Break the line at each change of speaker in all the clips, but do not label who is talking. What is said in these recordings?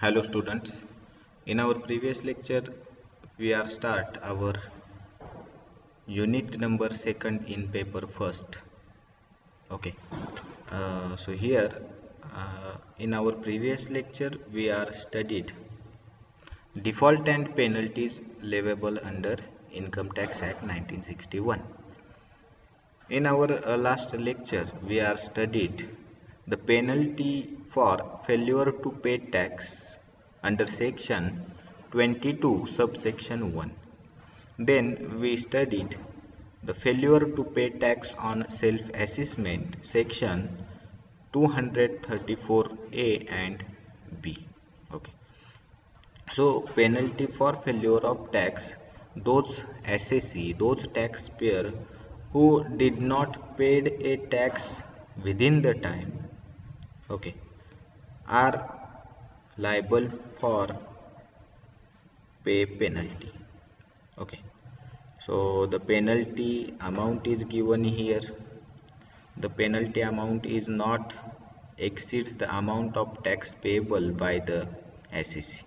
Hello students. In our previous lecture we are start our unit number second in paper first. Okay. So here in our previous lecture we are studied default and penalties leviable under Income Tax Act 1961. In our last lecture we are studied the penalty for failure to pay tax under section 22 subsection 1. Then we studied the failure to pay tax on self-assessment section 234A and B. Okay. So penalty for failure of tax, those assessee, those taxpayer who did not paid a tax within the time, okay, are liable for pay penalty. Okay. So the penalty amount is given here. The penalty amount is not exceeds the amount of tax payable by the SEC.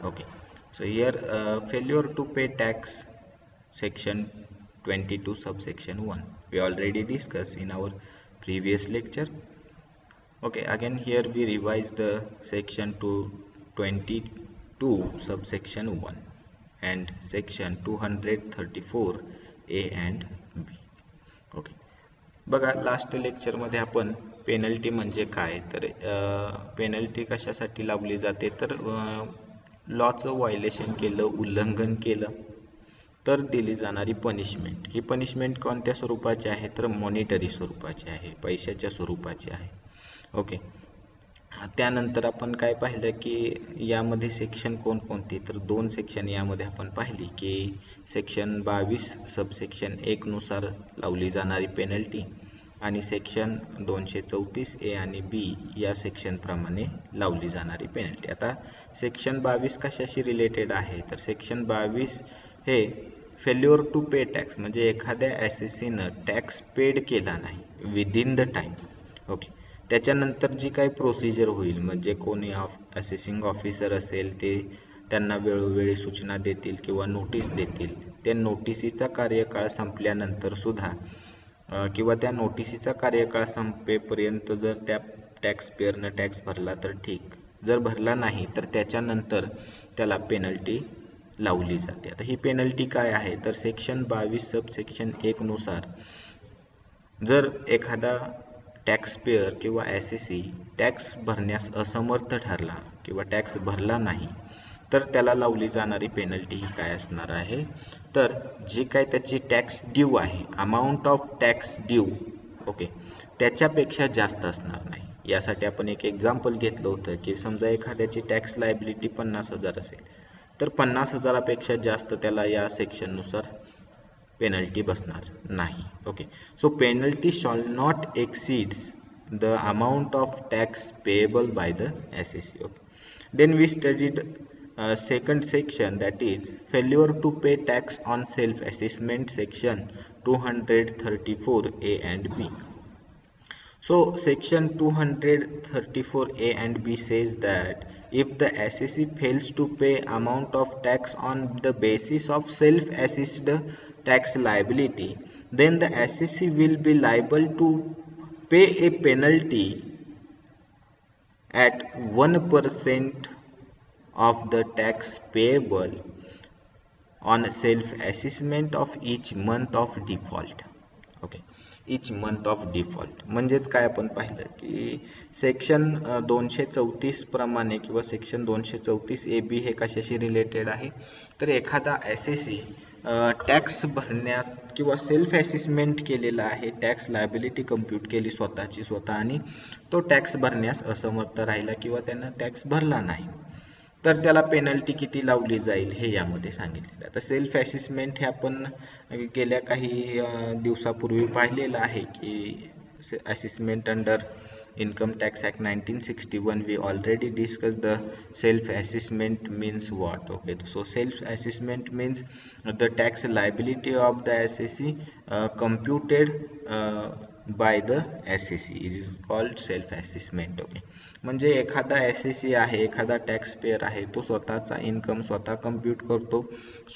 Okay. So here failure to pay tax section 22 subsection 1 we already discussed in our previous lecture. Okay, again here we revise the section to 22 subsection 1 and section 234 A and B. Okay, बघा last लेक्चरमध्ये आपण penalty म्हणजे काय तर penalty कशासाठी लावली जाते तर लॉचं व्हायलेशन केलं, उल्लंघन केलं तर दिली जाणारी पनिशमेंट. ही पनिशमेंट कोणत्या स्वरूपाची आहे तर मॉनिटरी स्वरूपाची आहे, पैशाच्या स्वरूपाची आहे. ओके, त्यानंतर आपण काय पाहिलं की यामध्ये सेक्शन कोणकोणती तर दोन सेक्शन यामध्ये आपण पाहिली की सेक्शन 22 सबसेक्शन 1 नुसार लावली जाणारी पेनल्टी आणि सेक्शन 234 ए आणि बी या सेक्शन प्रमाणे लावली जाणारी पेनल्टी. आता सेक्शन 22 कशाशी रिलेटेड आहे तर सेक्शन 22 हे फेल्युअर टू पे टॅक्स म्हणजे एखाद्या एसएससीनं टॅक्स पेड केला नाही विदिन द टाइम. ओके, त्याच्यानंतर जी काही प्रोसिजर होईल म्हणजे कोणी असेसिंग ऑफिसर असेल ते त्यांना वेळोवेळी सूचना देतील किंवा नोटीस देतील. त्या नोटिसीचा कार्यकाळ संपल्यानंतर सुद्धा किंवा त्या नोटिसीचा कार्यकाळ संपेपर्यंत जर त्या टॅक्स पेअरनं टॅक्स भरला तर ठीक, जर भरला नाही तर त्याच्यानंतर त्याला पेनल्टी लावली जाते. आता ही पेनल्टी काय आहे तर सेक्शन 22 सबसेक्शन 1 नुसार जर एखादा टॅक्स पेअर किंवा एसएससी टॅक्स भरण्यास असमर्थ ठरला किंवा टॅक्स भरला नाही तर त्याला लावली जाणारी पेनल्टी ही काय असणार आहे तर जी काय त्याची टॅक्स ड्यू आहे, amount of tax due, okay, त्याच्यापेक्षा जास्त असणार नाही. यासाठी आपण एक एक्झाम्पल घेतलं होतं की समजा एखाद्याची टॅक्स लायबिलिटी 50,000 असेल तर 50,000पेक्षा जास्त त्याला या सेक्शननुसार पेनल्टी बसणार नाही. Okay, so penalty shall not exceeds the amount of tax payable by the SSC. Okay, then we studied second section, that is failure to pay tax on self assessment section 234A and B. So section 234A and B says that if the assessee fails to pay amount of tax on the basis of self assessed tax liability, then the assessee will be liable to pay a penalty at 1% of the tax payable on self-assessment of each month of default. Okay, each month of default म्हणजेच काय आपण पाहिलं की section 234 प्रमाणे किंवा section 234 A B हे कशाशी related आहे तर एखादा एसएससी टॅक्स भरण्यास किंवा सेल्फ असेसमेंट केलेला आहे, टॅक्स लायबिलिटी कम्प्यूट केली स्वतःची स्वतः आणि तो टॅक्स भरण्यास असमर्थ राहिला किंवा त्यानं टॅक्स भरला नाही तर त्याला पेनल्टी किती लावली जाईल हे यामध्ये सांगितलेलं. आता सेल्फ असेसमेंट हे आपण गेल्या काही दिवसापूर्वी पाहिलेलं आहे की assessment under Income Tax Act 1961 we already discussed the self assessment means what. Okay, so self assessment means the tax liability of the assessee computed by the SAC it is called self assessment. Okay, म्हणजे एखादा SAC आहे, एखादा tax pair आहे, तो स्वतःचा income स्वतः compute करतो,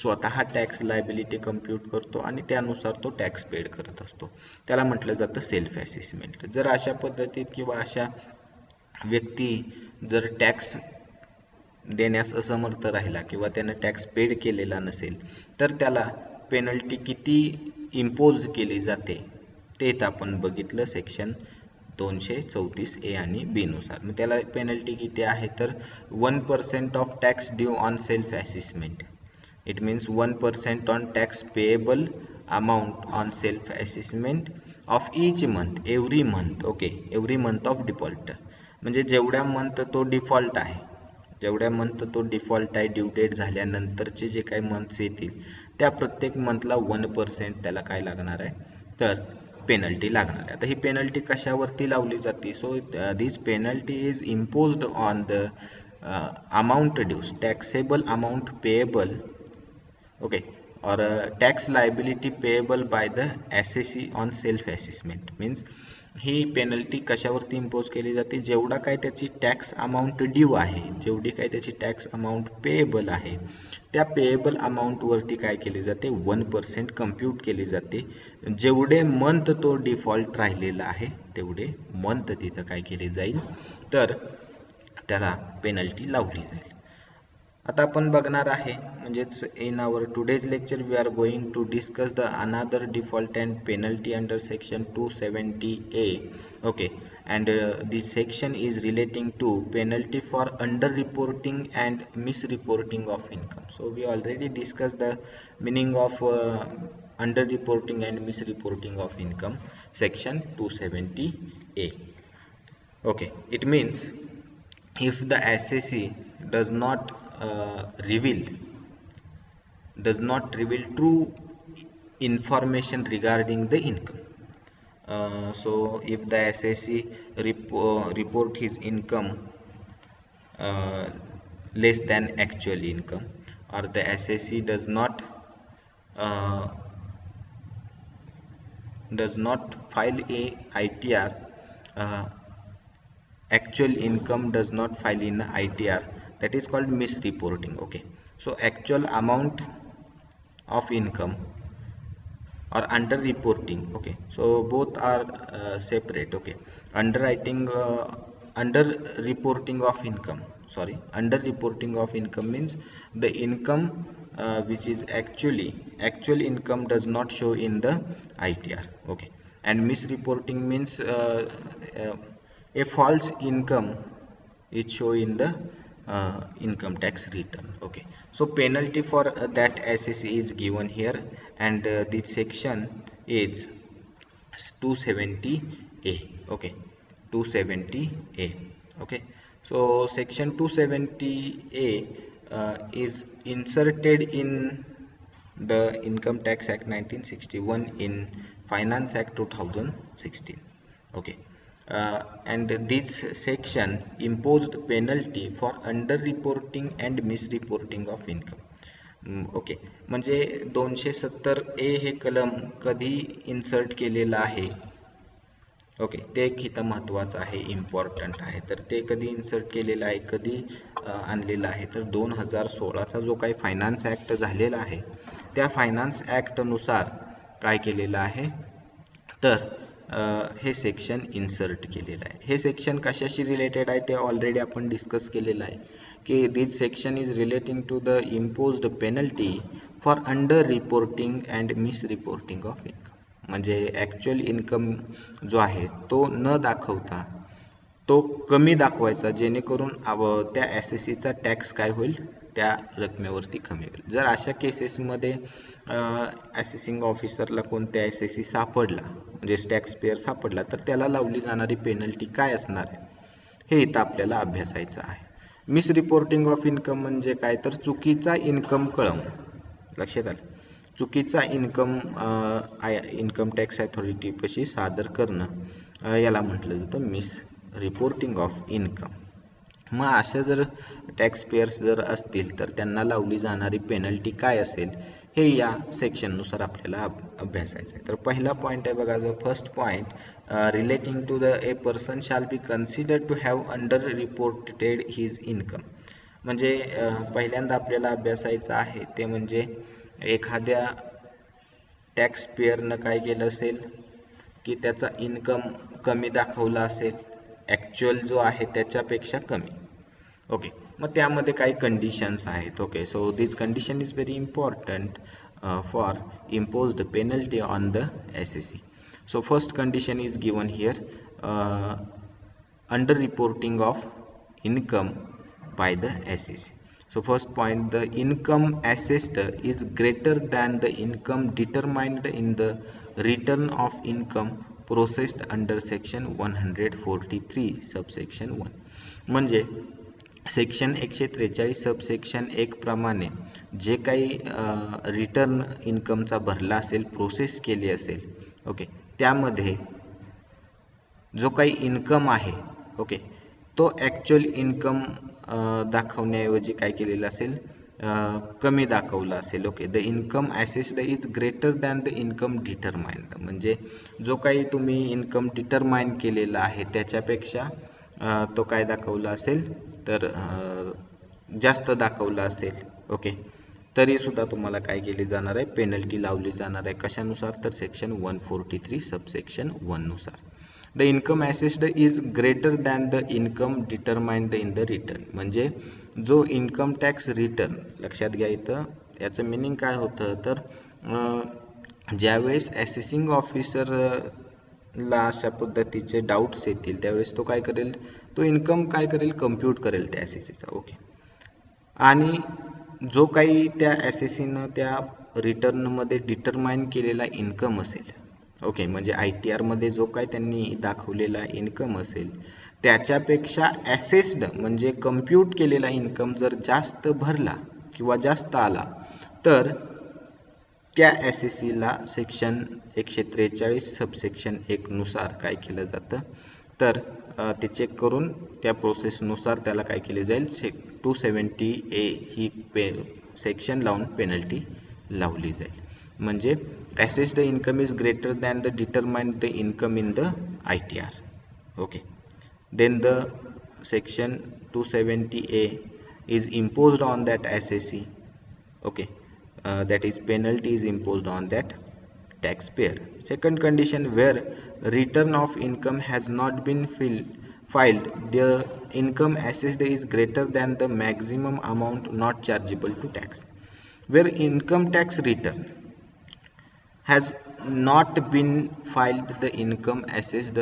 स्वतः टॅक्स लायबिलिटी कम्प्यूट करतो आणि त्यानुसार तो टॅक्स पेड करत असतो. त्याला म्हटलं जातं सेल्फ असेसमेंट. जर अशा पद्धतीत किंवा अशा व्यक्ती जर टॅक्स देण्यास असमर्थ राहिला किंवा त्यानं टॅक्स पेड केलेला नसेल तर त्याला पेनल्टी किती इम्पोज केली जाते ते इथं आपण बघितलं सेक्शन 234A आणि B नुसार. मग त्याला पेनल्टी किती आहे तर 1% of tax due on self assessment. It means 1% on tax payable amount on self assessment of each month every month. Okay, every month of default, म्हणजे जेवढ्या मंथ तो डिफॉल्ट आहे, जेवढ्या मंथ तो डिफॉल्ट आहे, ड्यू डेट झाल्यानंतरचे जे काही months येतील त्या प्रत्येक मंथला 1% त्याला काय लागणार आहे तर पेनल्टी लागणार आहे. आता ही पेनल्टी कशावरती लावली जाते? So this penalty is imposed on the amount dues taxable amount payable, okay, or tax liability payable by the SAC on self assessment. Means ही पेनल्टी कशावरती इम्पोज केली जाते? जेवढा काय त्याची टॅक्स अमाऊंट ड्यू आहे, जेवढी काय त्याची टॅक्स अमाऊंट पेएबल आहे, त्या पेएबल अमाऊंटवरती काय केली जाते? 1% कम्प्यूट केली जाते. जेवढे मंथ तो डिफॉल्ट राहिलेला आहे तेवढे मंथ तिथं काय केले जाईल तर त्याला पेनल्टी लावली जाईल. आता आपण बघणार आहे म्हणजेच in our today's lecture we are going to discuss the another default and penalty under section 270A. Okay, and this section is relating to penalty for under reporting and misreporting of income. So we already discussed the meaning of under reporting and misreporting of income, section 270A. Okay, it means if the SAC does not reveal true information regarding the income. So if the SAC report his income less than actual income, or the SAC does not file a ITR, actual income does not file in a ITR, that is called misreporting. Okay, so actual amount of income or under reporting. Okay, so both are separate. Okay, under reporting of income, sorry, under reporting of income means the income which is actual income does not show in the ITR. Okay, and misreporting means a false income is show in the income tax return. Okay, so penalty for that SAC is given here, and this section is 270A. Okay, 270A. Okay, so section 270A is inserted in the Income Tax Act 1961 in Finance Act 2016. Okay, and this section imposed penalty for under reporting and misreporting of income. Okay, म्हणजे 270A हे कलम कधी insert केलेलं आहे? Okay, ते एक इथं महत्त्वाचं आहे, इम्पॉर्टंट आहे. तर ते कधी इन्सर्ट केलेलं आहे, कधी आणलेलं आहे तर 2016चा जो काही फायनान्स ॲक्ट झालेला आहे त्या फायनान्स ॲक्टनुसार काय केलेलं आहे तर हे सेक्शन इन्सर्ट केलेलं आहे. हे सेक्शन कशाशी रिलेटेड आहे ते ऑलरेडी आपण डिस्कस केलेलं आहे की this section is relating to the imposed penalty for under reporting and misreporting of income. म्हणजे ॲक्च्युअल इन्कम जो आहे तो न दाखवता तो कमी दाखवायचा, जेणेकरून त्या SACचा टॅक्स काय होईल त्या रकमेवरती कमी होईल. जर अशा केसेसमध्ये असेसिंग ऑफिसरला कोणत्या SAC सापडला, म्हणजे टॅक्स पेयर सापडला, तर त्याला लावली जाणारी पेनल्टी काय असणार आहे हे इथं आपल्याला अभ्यासायचं आहे. मिसरिपोर्टिंग ऑफ इन्कम म्हणजे काय तर चुकीचा इन्कम कळवणं. लक्षात आलं? चुकीचा इन्कम टॅक्स अथॉरिटीपाशी सादर करणं याला म्हटलं जातं मिस रिपोर्टिंग ऑफ इन्कम. मग अशा जर टॅक्स पेयर्स जर असतील तर त्यांना लावली जाणारी पेनल्टी काय असेल हे या सेक्शननुसार आपल्याला अभ्यासायचं आहे. तर पहिला पॉईंट आहे बघा, जो first point relating to the a person shall be considered to have under reported his income. म्हणजे पहिल्यांदा आपल्याला अभ्यासायचं आहे ते म्हणजे एखाद्या टॅक्स पेअरनं काय केलं असेल की त्याचा इन्कम कमी दाखवला असेल, ॲक्च्युअल जो आहे त्याच्यापेक्षा कमी. ओके, मग त्यामध्ये काही कंडिशन्स आहेत. Okay, so this condition is very important for imposed penalty on the SSC. So first condition is given here, under reporting of income by the SSC. So first point, the income assessed is greater than the income determined in the return of income processed under section 143 subsection 1. म्हणजे section 143 subsection 1 प्रमाणे जे काही return इन्कमचा भरला असेल, process केली असेल, okay, त्यामध्ये जो काही इन्कम आहे, ओके, तो ॲक्च्युअल इन्कम दाखवण्याऐवजी काय केलेलं असेल, कमी दाखवला असेल. Okay, the income assessed is greater than the income determined. म्हणजे जो काही तुम्ही इन्कम डिटरमाइन केलेला आहे त्याच्यापेक्षा तो काय दाखवला असेल तर जास्त दाखवला असेल. ओके, तरी सुद्धा तुम्हाला काय केली जाणार आहे, पेनल्टी लावली जाणार आहे. कशानुसार तर सेक्शन 143 सबसेक्शन 1 नुसार. The income assessed is greater than the income determined in the return. म्हणजे जो इन्कम टॅक्स रिटर्न, लक्षात घ्या इथं याचं मिनिंग काय होतं तर ज्यावेळेस ॲसेसिंग ऑफिसरला अशा पद्धतीचे डाऊट्स येतील त्यावेळेस तो काय करेल, तो इन्कम काय करेल, कम्प्यूट करेल त्या SSCचा. ओके, आणि जो काही त्या SSCनं त्या रिटर्नमध्ये डिटरमाइन केलेला इन्कम असेल, ओके, म्हणजे ITR मध्ये जो काही त्यांनी दाखवलेला इन्कम असेल त्याच्यापेक्षा ॲसेस्ड म्हणजे कम्प्यूट केलेला इन्कम जर जास्त भरला किंवा जास्त आला तर त्या SSCला सेक्शन 143 सबसेक्शन 1 नुसार काय केलं जातं तर ते चेक करून त्या प्रोसेसनुसार त्याला काय केले जाईल, 270A ही सेक्शन लावून पेनल्टी लावली जाईल. म्हणजे assessed income is greater than the determined the income in the ITR. Okay, then the section 270A is imposed on that SSC. Okay, that is penalty is imposed on that taxpayer. Second condition, where return of income has not been filed, the income assessed is greater than the maximum amount not chargeable to tax. Where income tax return has not been filed, the income assessed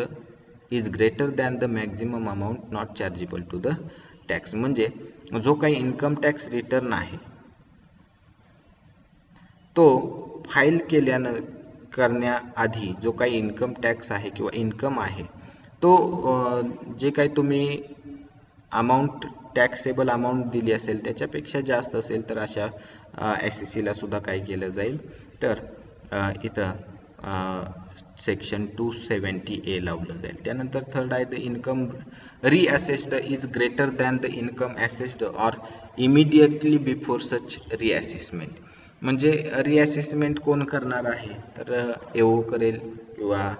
is greater than the maximum amount not chargeable to the tax. म्हणजे जो काही income tax return आहे तो file करण्याआधी जो काही income tax आहे किंवा इन्कम आहे तो जे काही तुम्ही अमाऊंट टॅक्सेबल अमाऊंट दिली असेल त्याच्यापेक्षा जास्त असेल तर अशा SSCला सुद्धा काय केलं जाईल तर इथं सेक्शन 270A लावलं जाईल. त्यानंतर थर्ड आहे, the income reassessed is greater than the income assessed or immediately before such reassessment. म्हणजे रिअसेसमेंट कोण करणार आहे तर EO करेल किंवा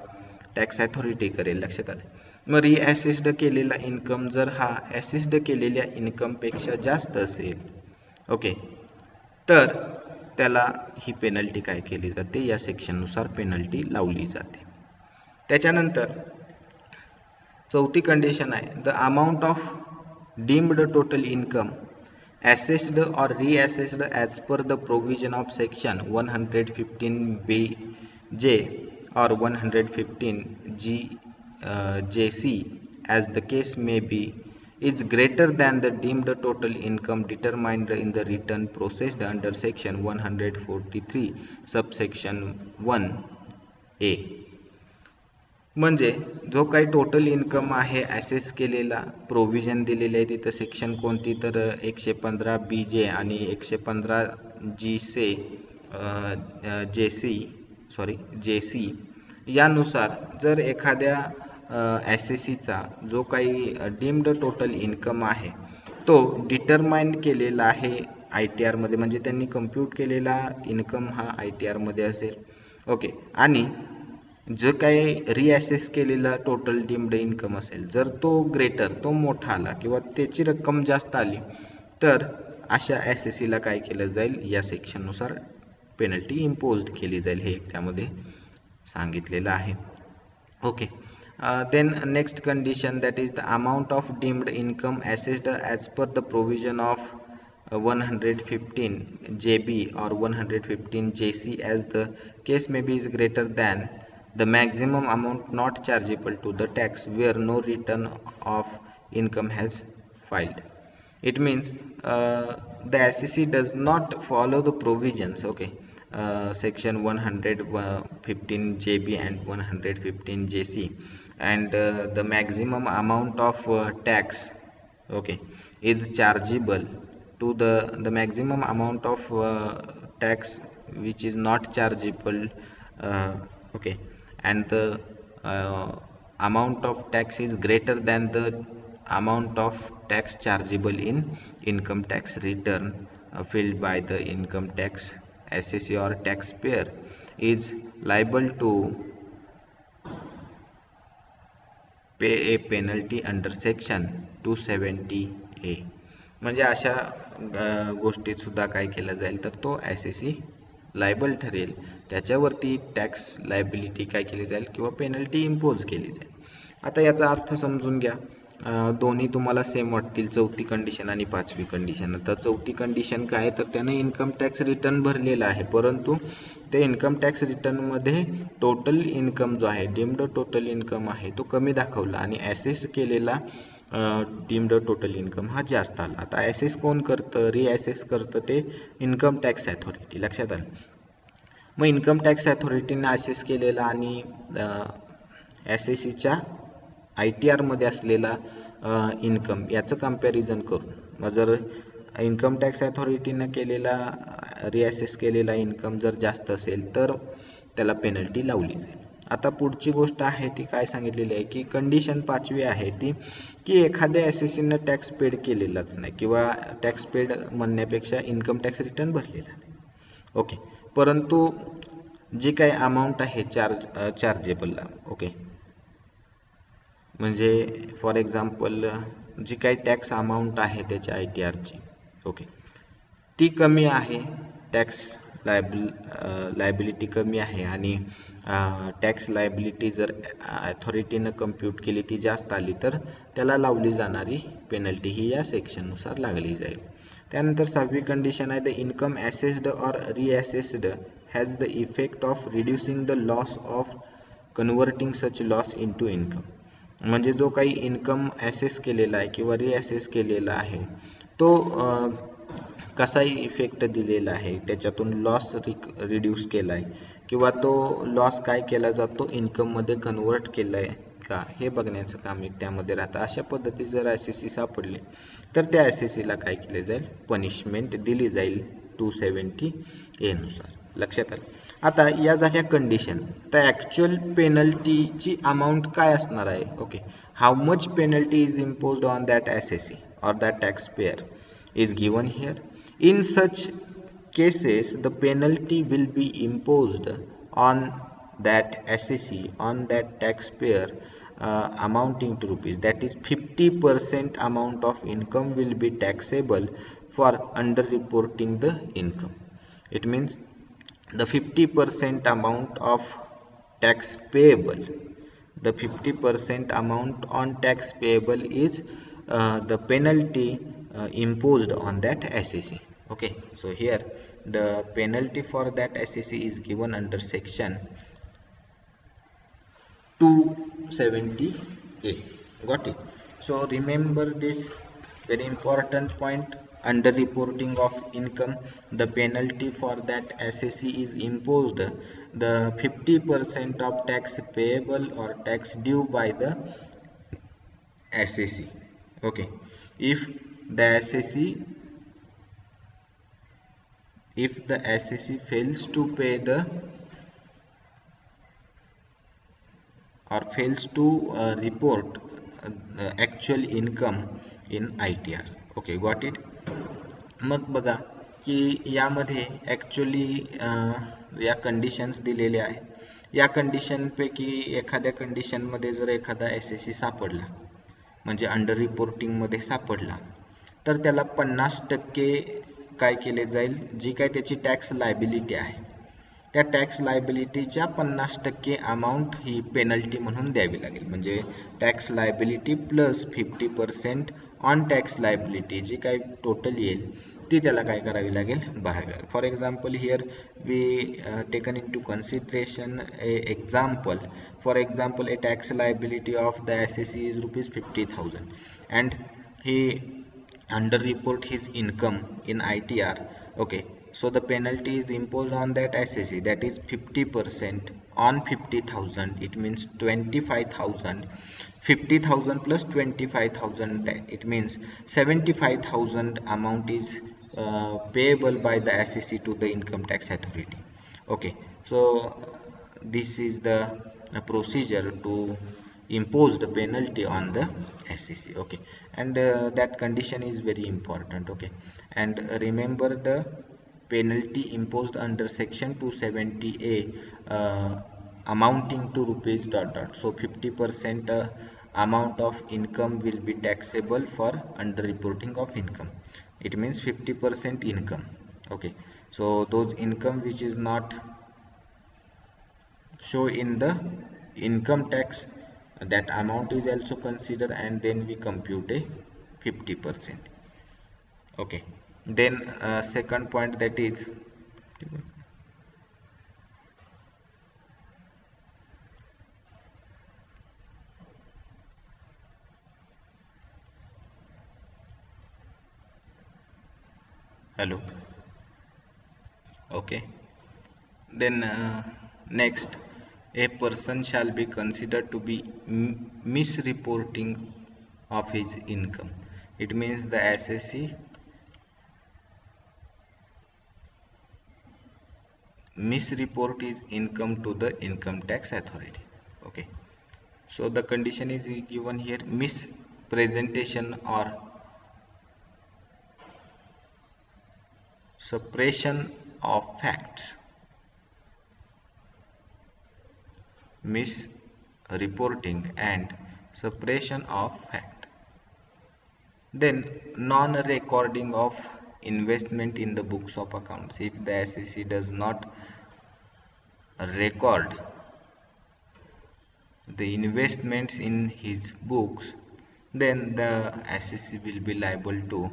टॅक्स अथॉरिटी करेल. लक्षात आलं. मग रिअसेस्ड केलेला इन्कम जर हा ॲसेस्ड केलेल्या इन्कमपेक्षा जास्त असेल, ओके, तर त्याला ही पेनल्टी काय केली जाते, या सेक्शननुसार पेनल्टी लावली जाते. त्याच्यानंतर चौथी कंडिशन आहे, the amount of deemed total income assessed or reassessed as per the provision of section 115BJ or 115JC as the case may be is greater than the deemed total income determined in the return processed under section 143 subsection 1A. म्हणजे जो काही total income आहे assess केलेला, provision दिलेले आहे तिथं section कोणती तर 115BJ आणि 115JC यानुसार जर एखाद्या SSCचा जो काही डीम्ड टोटल इन्कम आहे तो डिटरमाइन केलेला आहे ITR मध्ये, म्हणजे त्यांनी कम्प्यूट केलेला इन्कम हा ITR मध्ये असेल. ओके, आणि जो काही रिअसेस केलेला टोटल डीम्ड इन्कम असेल, जर तो ग्रेटर, तो मोठा आला किंवा त्याची रक्कम जास्त आली, तर अशा SSC ला काय केलं जाईल, या सेक्शननुसार पेनल्टी इम्पोज केली जाईल, हे त्यामध्ये सांगितलेलं आहे. Okay, then next condition, that is the amount of deemed income assessed as per the provision of 115 JB or 115 JC as the case may be is greater than the maximum amount not chargeable to the tax where no return of income has filed. It means the SEC does not follow the provisions, okay, section 115 JB and 115 JC, and the maximum amount of tax, okay, is chargeable to the maximum amount of tax which is not chargeable, okay, and the amount of tax is greater than the amount of tax chargeable in income tax return filed by the income tax assessee or taxpayer is liable to pay a penalty under section 270A. म्हणजे अशा गोष्टीत सुद्धा काय केलं जाईल, तर तो SSC liable ठरेल, त्याच्यावरती टॅक्स लायबिलिटी काय केली जाईल किंवा पेनल्टी इम्पोज केली जाईल. आता याचा अर्थ समजून घ्या. दोन्ही तुम्हाला सेम वाटतील, चौथी कंडिशन आणि पाचवी कंडिशन. आता चौथी कंडिशन काय, तर त्याने इन्कम टॅक्स रिटर्न भरलेला आहे, परंतु ते इन्कम टॅक्स रिटर्नमध्ये टोटल इन्कम जो आहे, डीम्ड टोटल इन्कम आहे, तो कमी दाखवला आणि ॲसेस केलेला डीम्ड टोटल इन्कम हा जास्त आला. आता ॲसेस कोण करतं, रिॲसेस करतं ते इन्कम टॅक्स अथॉरिटी. लक्षात आलं. मग इन्कम टॅक्स अथॉरिटीने ॲसेस केलेला आणि SSCच्या ITR मध्ये असलेला इन्कम याचं कम्पॅरिझन करून, मग जर इन्कम टॅक्स अथॉरिटीनं केलेला रिॲसेस केलेला इन्कम जर जास्त असेल तर त्याला पेनल्टी लावली जाईल. आता पुढची गोष्ट आहे ती काय सांगितलेली आहे, की कंडिशन पाचवी आहे ती, की एखाद्या SSCनं टॅक्स पेड केलेलाच नाही किंवा टॅक्स पेड म्हणण्यापेक्षा इन्कम टॅक्स रिटर्न भरलेला नाही. ओके, परंतु जी काही अमाऊंट आहे चार्जेबलला, ओके, म्हणजे फॉर एक्झाम्पल जी काही टॅक्स अमाऊंट आहे त्याच्या ITRची, ओके, ती कमी आहे, टॅक्स लायबिलिटी कमी आहे आणि टॅक्स लायबिलिटी जर अथॉरिटीनं कम्प्यूट केली ती जास्त आली, तर त्याला लावली जाणारी पेनल्टी ही या सेक्शननुसार लागली जाईल. त्यानंतर सहावी कंडिशन आहे, the income assessed or reassessed has the effect of reducing the loss of converting such loss into income. म्हणजे जो काही इन्कम ॲसेस केलेला आहे किंवा रिॲसेस केलेला आहे तो कसाही इफेक्ट दिलेला आहे, त्याच्यातून लॉस रिड्यूस केला आहे किंवा तो लॉस काय केला जातो, इन्कममध्ये कन्वर्ट केला आहे का, हे बघण्याचं काम एक त्यामध्ये राहतं. अशा पद्धतीत जर SSC सापडले तर त्या SSCला काय केले जाईल, पनिशमेंट दिली जाईल 270A नुसार. लक्षात आलं. आता या झाल्या कंडिशन. तर ॲक्च्युअल पेनल्टीची अमाऊंट काय असणार आहे, okay, how much penalty is imposed on that SSC or that taxpayer is given here. In such cases the penalty will be imposed on that SSC, on that taxpayer, amounting to rupees, that is 50% amount of income will be taxable for under reporting the income. It means the 50% amount of tax payable, the 50% amount on tax payable is the penalty imposed on that SSC. Okay, so here the penalty for that SSC is given under section 270A. Got it? So remember this very important point, under reporting of income, the penalty for that SSC is imposed the 50% of tax payable or tax due by the SSC. Okay, if the SSC fails to pay the or fails to report actual income in ITR. Okay, got it. मग बघा की यामध्ये actually या conditions दिलेल्या आहे. या कंडिशनपैकी एखाद्या कंडिशनमध्ये जर एखादा SSC सापडला, म्हणजे अंडर रिपोर्टिंगमध्ये सापडला, तर त्याला 50% काय केले जाईल, जी काय त्याची टॅक्स लायबिलिटी आहे त्या टॅक्स लायबिलिटीच्या 50% अमाऊंट ही पेनल्टी म्हणून द्यावी लागेल. म्हणजे tax liability plus 50% on tax liability जी काही टोटल येईल ती त्याला काय करावी लागेल, भरावी लागेल. For example here we taken in to consideration a example. For example, a tax liability of the SSC is rupees 50,000 and he underreport his income in ITR. Okay, so the penalty is imposed on that SSC, that is 50% on 50,000. It means 25,000. 50,000 plus 25,000, it means 75,000 amount is payable by the SSC to the income tax authority. Okay, so this is the procedure to impose the penalty on the SSC. Okay, and that condition is very important. Okay, and remember the penalty imposed under section 270A amounting to rupees dot dot. So 50% amount of income will be taxable for under reporting of income. It means 50% income. Okay, so those income which is not show in the income tax, that amount is also considered, and then we compute a 50%. Okay, then second point, that is hello. Okay, then next, a person shall be considered to be misreporting of his income. It means the SSC misreport his income to the income tax authority. Okay, so the condition is given here: mispresentation or suppression of facts. Misreporting and suppression of fact. Then non-recording of investment in the books of accounts. If the SEC does not record the investments in his books, then the SEC will be liable to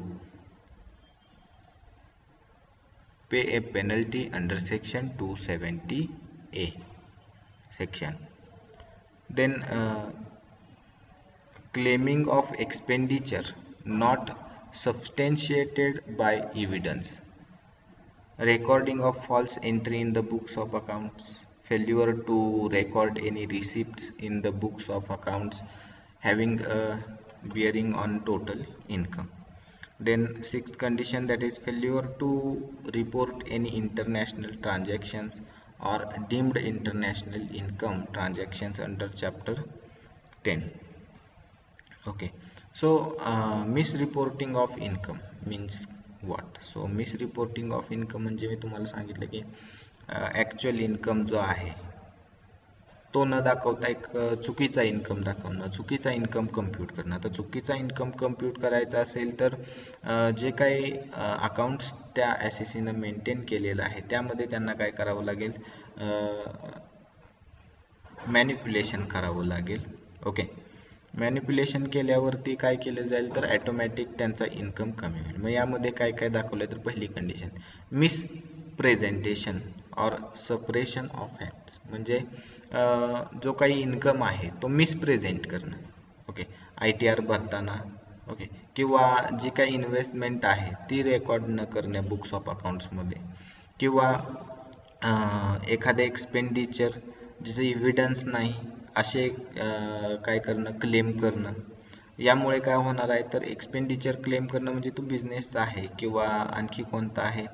pay a penalty under section 270A section. Then claiming of expenditure not substantiated by evidence, recording of false entry in the books of accounts, failure to record any receipts in the books of accounts having a bearing on total income. Then sixth condition, that is failure to report any international transactions or deemed international income transactions under chapter 10. Okay, so misreporting of income means what? So misreporting of income म्हणजे मी तुम्हाला सांगितलं की actual income जो आहे तो न दाखवता एक चुकीचा इन्कम दाखवणं, चुकीचा इन्कम कम्प्यूट करणं. आता चुकीचा इन्कम कम्प्यूट करायचा असेल तर जे काही अकाउंट्स त्या SECनं मेंटेन केलेलं आहे त्यामध्ये त्यांना काय करावं लागेल, मॅनिप्युलेशन करावं लागेल. ओके, मॅनिप्युलेशन केल्यावरती काय केलं जाईल तर ॲटोमॅटिक त्यांचा इन्कम कमी होईल. मग यामध्ये काय काय दाखवलं तर पहिली condition misrepresentation or suppression of facts, म्हणजे जो काही इन्कम आहे तो मिसप्रेझेंट करणं. ओके, ITR भरताना, ओके, किंवा जी काही इन्व्हेस्टमेंट आहे ती रेकॉर्ड न करणे बुक्स ऑफ अकाउंट्समध्ये, किंवा एखादे एक्सपेंडिचर जिचे इव्हिडन्स नाही असे काय करणं, क्लेम करणं. यामुळे काय होणार आहे तर एक्सपेंडिचर क्लेम करणं म्हणजे तो बिझनेसचा आहे किंवा आणखी कोणता आहे,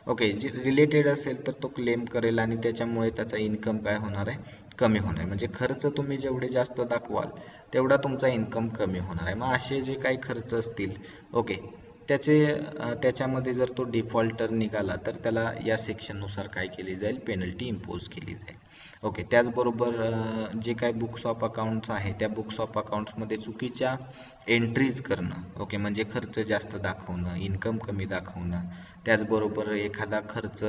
ओके, जे रिलेटेड असेल तर तो क्लेम करेल आणि त्याच्यामुळे त्याचा इन्कम काय होणार आहे, कमी होणार आहे. म्हणजे खर्च तुम्ही जेवढे जास्त दाखवाल तेवढा तुमचा इन्कम कमी होणार आहे. मग असे जे काही खर्च असतील, ओके, त्याच्यामध्ये जर तो डिफॉल्टर निघाला तर त्याला या सेक्शननुसार काय केली जाईल, पेनल्टी इम्पोज केली जाईल. ओके, त्याचबरोबर जे काय बुक्स ऑफ अकाउंट्स आहे त्या बुक्स ऑफ अकाउंट्समध्ये चुकीच्या एंट्रीज करणं, ओके, म्हणजे खर्च जास्त दाखवणं, इन्कम कमी दाखवणं, त्याचबरोबर एखादा खर्च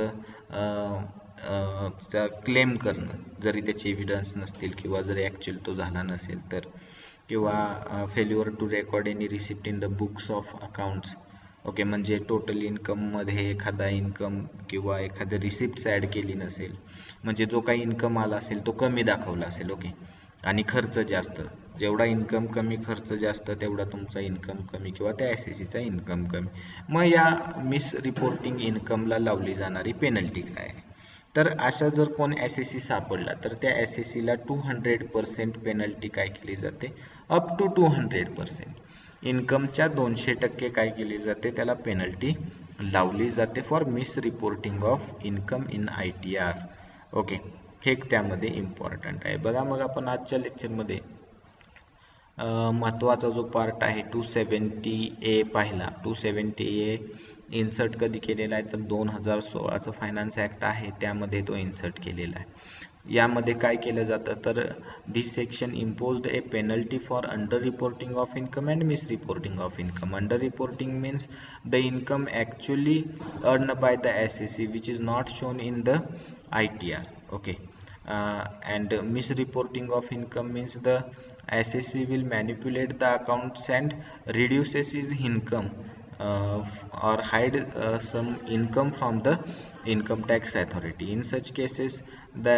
क्लेम करणं जरी त्याचे एव्हिडन्स नसतील किंवा जरी ॲक्च्युअल तो झाला नसेल तर, किंवा failure to record any receipt in the books of accounts, okay, म्हणजे टोटल इन्कममध्ये एखादा इन्कम किंवा एखादं रिसिप्ट्स ॲड केली नसेल, म्हणजे जो काही इन्कम आला असेल तो कमी दाखवला असेल, ओके, आणि खर्च जास्त, जेवढा इन्कम कमी खर्च जास्त तेवढा तुमचा इन्कम कमी किंवा त्या SSCचा इन्कम कमी. मग या मिस रिपोर्टिंग इन्कमला लावली जाणारी पेनल्टी काय आहे? तर अशा जर कोण SSC सापडला तर त्या SSCला 200% पेनल्टी काय केली जाते, अप टू 200%, इन्कमच्या 200% काय केली जाते, त्याला पेनल्टी लावली जाते for miss reporting of income in ITR. Okay, हे त्यामध्ये इम्पॉर्टंट आहे. बघा, मग आपण आजच्या लेक्चरमध्ये महत्त्वाचा जो पार्ट आहे 270A पाहिला. 270A इन्सर्ट कधी केलेला आहे तर 2016चं फायनान्स ॲक्ट आहे त्यामध्ये तो इन्सर्ट केलेला आहे. यामध्ये काय केलं जातं तर this section imposed a penalty for under reporting of income and misreporting of income. Under reporting means the income actually earn by the SSC which is not shown in the ITR. Okay, and misreporting of income means the SSC will manipulate the accounts and reduces his income or hide some income from the income tax authority. In such cases, the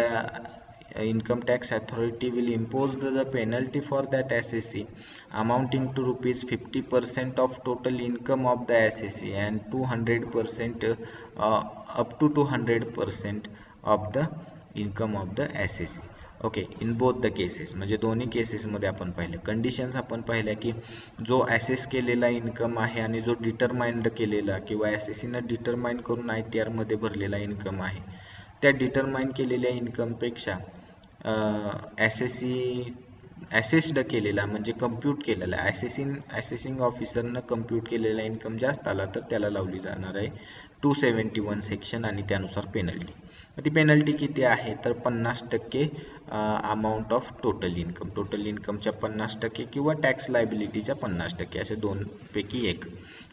income tax authority will impose the penalty for that SSC amounting to rupees 50% of total income of the SSC and 200% up to 200% of the income of the SSC. Okay, in both the cases, म्हणजे दोन्ही केसेसमध्ये आपण पाहिलं conditions आपण पाहिल्या की जो assess केलेला इन्कम आहे आणि जो डिटरमाइंड केलेला किंवा SSCनं डिटरमाइन करून ITR मध्ये भरलेला इन्कम आहे त्या डिटरमाइन केलेल्या इन्कमपेक्षा SSC ॲसेस्ड केलेला म्हणजे कम्प्यूट केलेला ॲसेसिंग ऑफिसरनं कम्प्यूट केलेला इन्कम जास्त आला तर त्याला लावली जाणार आहे 271 सेक्शन आणि त्यानुसार पेनल्टी. ती पेनल्टी किती आहे तर 50% अमाऊंट ऑफ टोटल इन्कमच्या 50% किंवा टॅक्स लायबिलिटीच्या 50% असे दोनपैकी एक.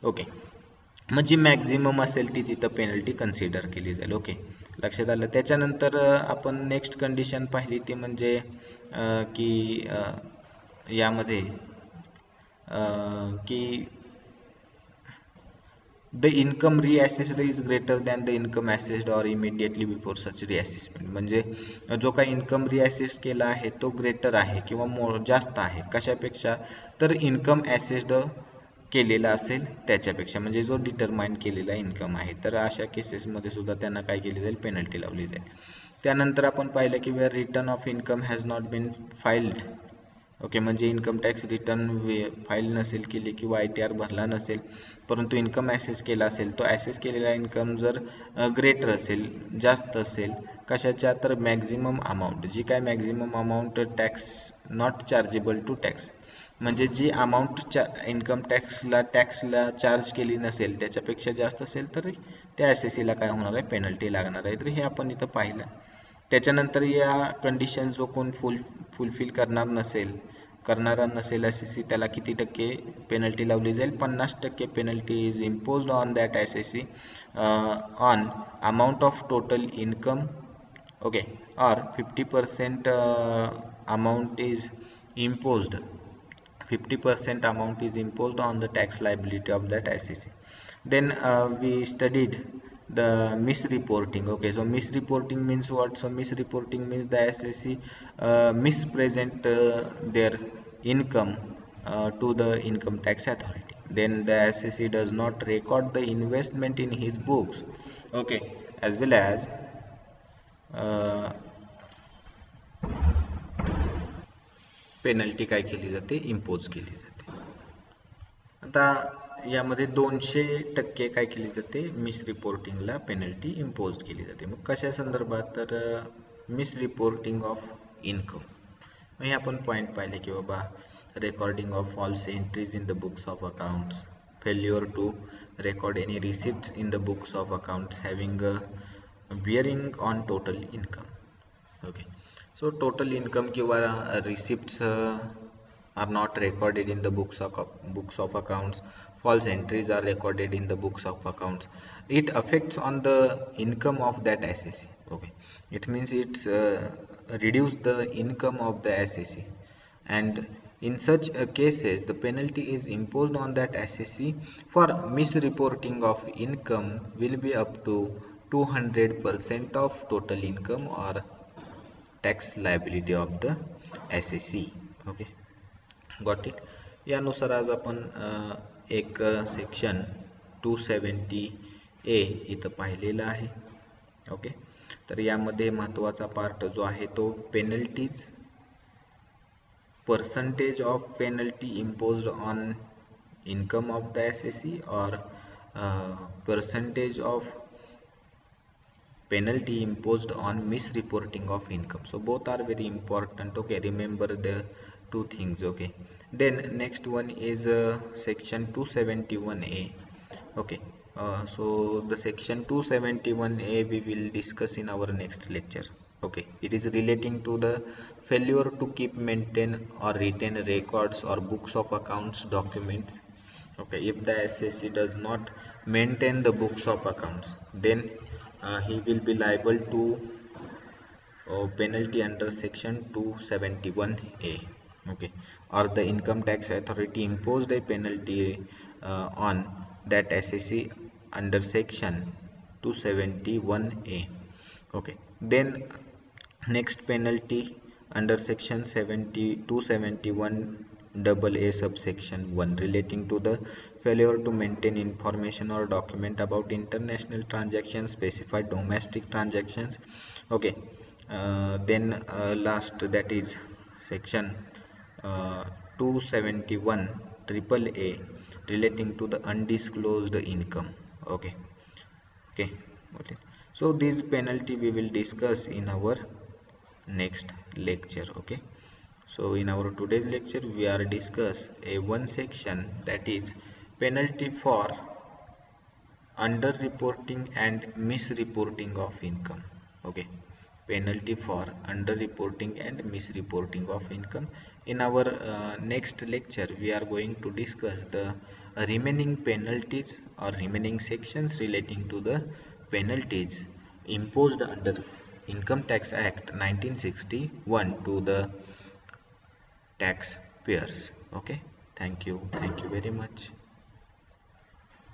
ओके, मग जी मॅक्झिमम असेल ती तिथं पेनल्टी कन्सिडर केली जाईल. ओके, लक्षात आलं. त्याच्यानंतर आपण नेक्स्ट कंडिशन पाहिली ती म्हणजे की यामध्ये की the income reassessed is greater than the income assessed or immediately before such reassessment. म्हणजे जो काही इन्कम रिअसेस केला आहे तो ग्रेटर आहे किंवा जास्त आहे कशापेक्षा तर इन्कम ॲसेस्ड केलेला असेल त्याच्यापेक्षा, म्हणजे जो डिटरमाइन केलेला इन्कम आहे. तर अशा केसेसमध्ये सुद्धा त्यांना काय केली जाईल, पेनल्टी लावली जाईल. त्यानंतर आपण पाहिलं की where return of income has not been filed. Okay, म्हणजे इन्कम टॅक्स रिटर्न फाईल नसेल केली किंवा ITR भरला नसेल परंतु इन्कम ॲसेस केला असेल, तो ॲसेस केलेला इन्कम जर ग्रेटर असेल, जास्त असेल कशाच्या तर मॅक्झिमम अमाऊंट, जी काय maximum amount tax not chargeable to tax, म्हणजे जी अमाऊंट इन्कम टॅक्सला चार्ज केली नसेल त्याच्यापेक्षा जास्त असेल तर त्या SSCला काय होणार आहे, पेनल्टी लागणार आहे. तर हे आपण इथं पाहिलं. त्याच्यानंतर या कंडिशन जो कोण फुलफिल करणारा नसेल SSC त्याला किती टक्के पेनल्टी लावली जाईल, 50% penalty is imposed on that SSC on amount of total income. Okay, और 50% amount is imposed 50% amount is imposed on the tax liability of that SSC. Then we studied the misreporting. Okay, so misreporting means what? So misreporting means the SSC mispresent their income to the income tax authority. Then the SSC does not record the investment in his books. Okay, as well as penalty काय केली जाते, impose केली जाते. आता यामध्ये 200% काय केली जाते, मिस रिपोर्टिंगला पेनल्टी इम्पोज केली जाते. मग कशा संदर्भात तर मिस रिपोर्टिंग ऑफ इन्कम. हे आपण पॉईंट पाहिले की बाबा recording of false entries in the books of accounts, failure to record any receipts in the books of accounts having a bearing on total income. Okay, so total income किंवा receipts are not recorded in the books of accounts. False entries are recorded in the books of accounts. It affects on the income of that SSC. Okay, it means it's reduce the income of the SSC, and in such cases the penalty is imposed on that SSC for misreporting of income will be up to 200% of total income or tax liability of the SSC. Okay, got it. यानुसार आज आपण एक section 270A इथं पाहिलेलं आहे. Okay, तर यामध्ये महत्त्वाचा पार्ट जो आहे तो penalties, percentage of penalty imposed on income of the SSC or percentage of penalty imposed on misreporting of income. So both are very important. Okay, remember the two things. Okay, then next one is section 271A. Okay, so the section 271A we will discuss in our next lecture. Okay, it is relating to the failure to keep, maintain or retain records or books of accounts documents. Okay, if the SSC does not maintain the books of accounts, then he will be liable to penalty under section 271A. Okay, or the income tax authority imposed a penalty on that SSC under section 271A. Okay, then next penalty under section 271 AA subsection 1 relating to the failure to maintain information or document about international transactions, specified domestic transactions. Okay, then last, that is section 271 AAA relating to the undisclosed income. Okay, okay. So this penalty we will discuss in our next lecture. Okay, so in our today's lecture we are discuss a one section, that is penalty for underreporting and misreporting of income. Okay, penalty for underreporting and misreporting of income. In our next lecture we are going to discuss the remaining penalties or remaining sections relating to the penalties imposed under Income Tax Act 1961 to the taxpayers. Okay, thank you very much.